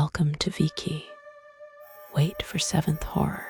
Welcome to Viki. Wait for 7th horror.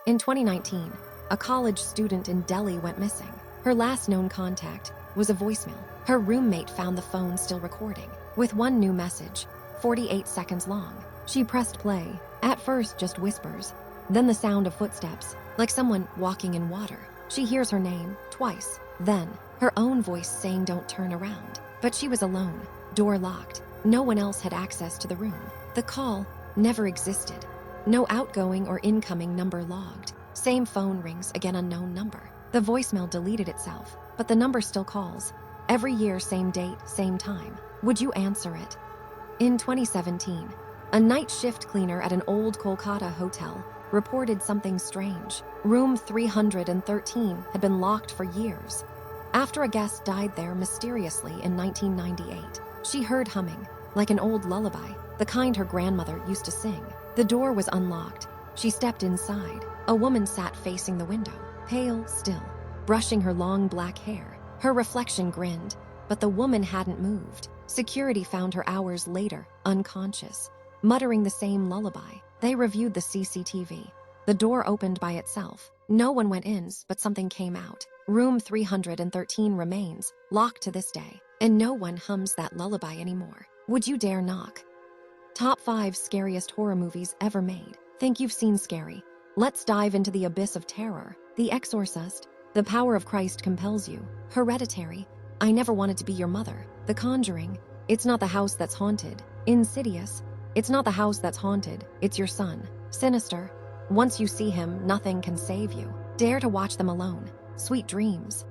In 2019, a college student in Delhi went missing. Her last known contact was a voicemail. Her roommate found the phone still recording, with one new message, 48 seconds long. She pressed play, at first just whispers, then the sound of footsteps, like someone walking in water. She hears her name twice, then her own voice saying don't turn around. But she was alone, door locked. No one else had access to the room. The call never existed. No outgoing or incoming number logged. Same phone rings, again unknown number. The voicemail deleted itself, but the number still calls. Every year, same date, same time. Would you answer it? In 2017, a night shift cleaner at an old Kolkata hotel reported something strange. Room 313 had been locked for years. After a guest died there mysteriously in 1998, she heard humming, like an old lullaby, the kind her grandmother used to sing. The door was unlocked. She stepped inside. A woman sat facing the window, pale still, brushing her long black hair. Her reflection grinned, but the woman hadn't moved. Security found her hours later, unconscious, muttering the same lullaby. They reviewed the CCTV. The door opened by itself. No one went in, but something came out. Room 313 remains, locked to this day, and no one hums that lullaby anymore. Would you dare knock? Top 5 scariest horror movies ever made. Think you've seen scary? Let's dive into the abyss of terror. The Exorcist, The Power of Christ Compels You. Hereditary, I Never Wanted to Be Your Mother. The Conjuring, It's Not the House That's Haunted. Insidious, It's Not the House That's Haunted, It's Your Son. Sinister, Once You See Him, Nothing Can Save You. Dare to watch them alone. Sweet Dreams.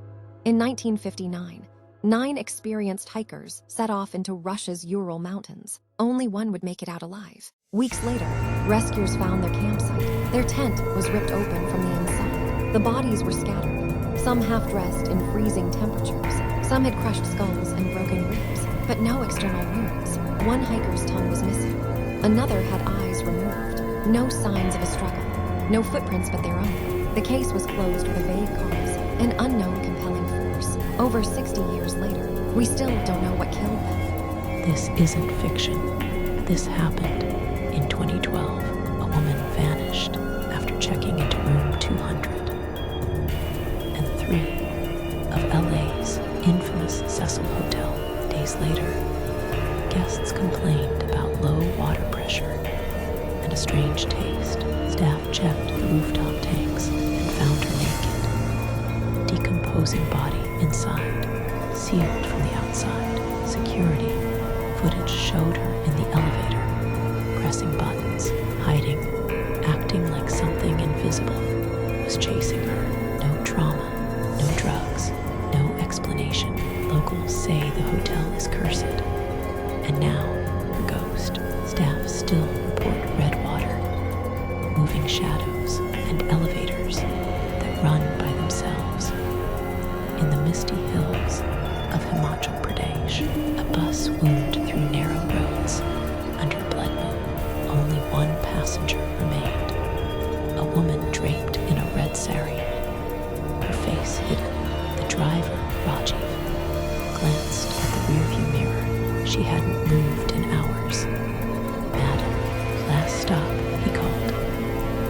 In 1959, 9 experienced hikers set off into Russia's Ural Mountains. Only one would make it out alive. Weeks later, rescuers found their campsite. Their tent was ripped open from the inside. The bodies were scattered, some half-dressed in freezing temperatures. Some had crushed skulls and broken ribs, but no external wounds. One hiker's tongue was missing. Another had eyes removed. No signs of a struggle. No footprints but their own. The case was closed with a vague cause, an unknown compelling force. Over 60 years later, we still don't know what killed them. This isn't fiction. This happened. In 2012, a woman vanished after checking into room 200. And 3 of LA's infamous Cecil Hotel. Days later, guests complained about low water pressure and a strange taste. Staff checked the rooftop tanks and found her naked, decomposing body inside, sealed from the outside. Security footage showed her in the elevator, pressing buttons, hiding, acting like something invisible was chasing her. No trauma, no drugs, no explanation. Locals say the hotel is cursed. And now, her ghost. Staff still report red water, moving shadows, and elevators that run by themselves. In the misty hills of Himachal Pradesh, a bus swooned through narrow roads under a blood moon. Only one passenger remained, a woman draped in a red sari, her face hidden. The driver, Rajiv, glanced at the rearview mirror. She hadn't moved in hours. "Madam, last stop," he called.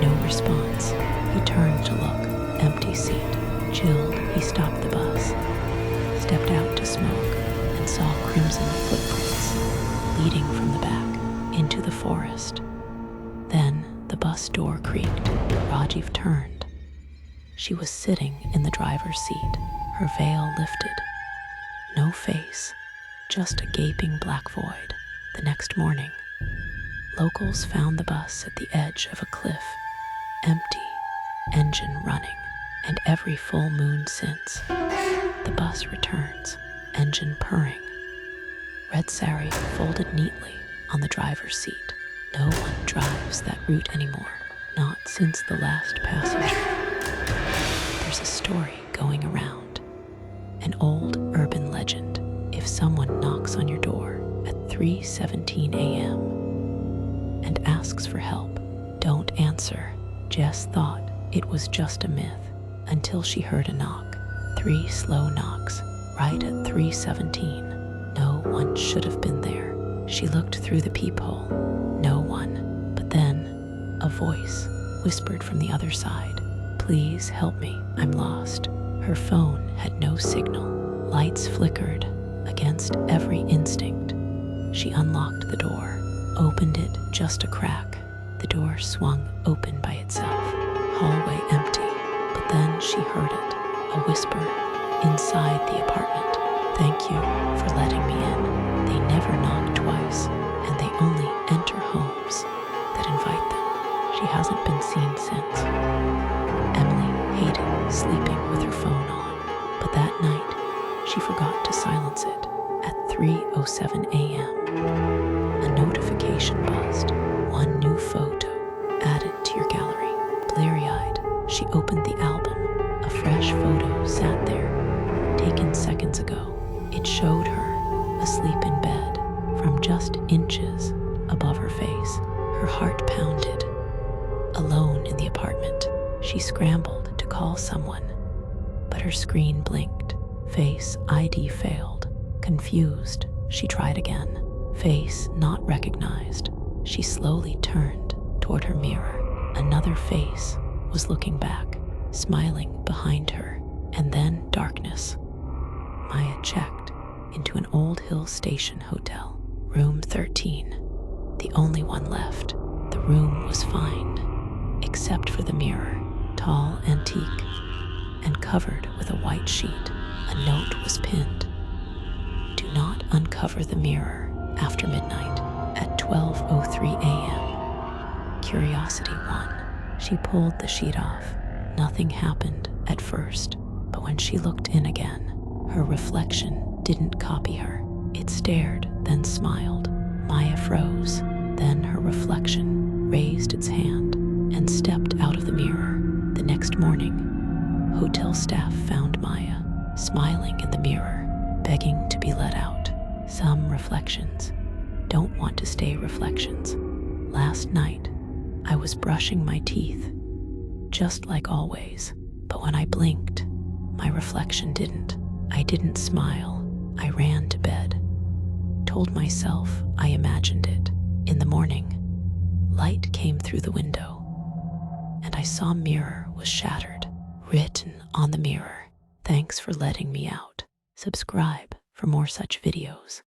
No response. He turned to look. Empty seat. Chilled, he stopped the bus, stepped out to smoke, and saw crimson footprints leading from the back into the forest. Then the bus door creaked. Rajiv turned. She was sitting in the driver's seat, her veil lifted. No face, just a gaping black void. The next morning, locals found the bus at the edge of a cliff, empty, engine running, and every full moon since. The bus returns, engine purring. Red sari folded neatly on the driver's seat. No one drives that route anymore, not since the last passenger. There's a story going around, an old urban legend. If someone knocks on your door at 3:17 a.m. and asks for help, don't answer. Jess thought it was just a myth until she heard a knock. 3 slow knocks, right at 3:17. No one should have been there. She looked through the peephole. No one. But then, a voice whispered from the other side. "Please help me, I'm lost." Her phone had no signal. Lights flickered against every instinct. She unlocked the door, opened it just a crack. The door swung open by itself. Hallway empty. But then she heard it, a whisper inside the apartment. "Thank you for letting me in. They never knock twice, and they only enter homes that invite them." She hasn't been seen since. Emily hated sleeping with her phone on, but that night she forgot to silence it. At 3:07 a.m., a notification buzzed. One new photo added to your gallery. Bleary-eyed, she opened the album. A fresh photo sat there, taken seconds ago. It showed her asleep in bed, from just inches above her face. Her heart pounded. Alone in the apartment, she scrambled to call someone, but her screen blinked. Face ID failed. Confused, she tried again. Face not recognized. She slowly turned toward her mirror. Another face was looking back, smiling behind her, and then darkness. Maya checked into an Old Hill Station hotel, room 13, the only one left. The room was fine, except for the mirror, tall, antique, and covered with a white sheet. A note was pinned. "Do not uncover the mirror after midnight at 12:03 a.m. Curiosity won. She pulled the sheet off. Nothing happened at first, but when she looked in again, her reflection didn't copy her. It stared, then smiled. Maya froze. Then her reflection raised its hand and stepped out of the mirror. The next morning, hotel staff found Maya smiling in the mirror, begging to be let out. Some reflections don't want to stay reflections. "Last night, I was brushing my teeth, just like always, but when I blinked, my reflection didn't. I didn't smile. I ran to bed. Told myself I imagined it. In the morning, light came through the window, and I saw mirror was shattered. Written on the mirror, 'Thanks for letting me out.' Subscribe for more such videos.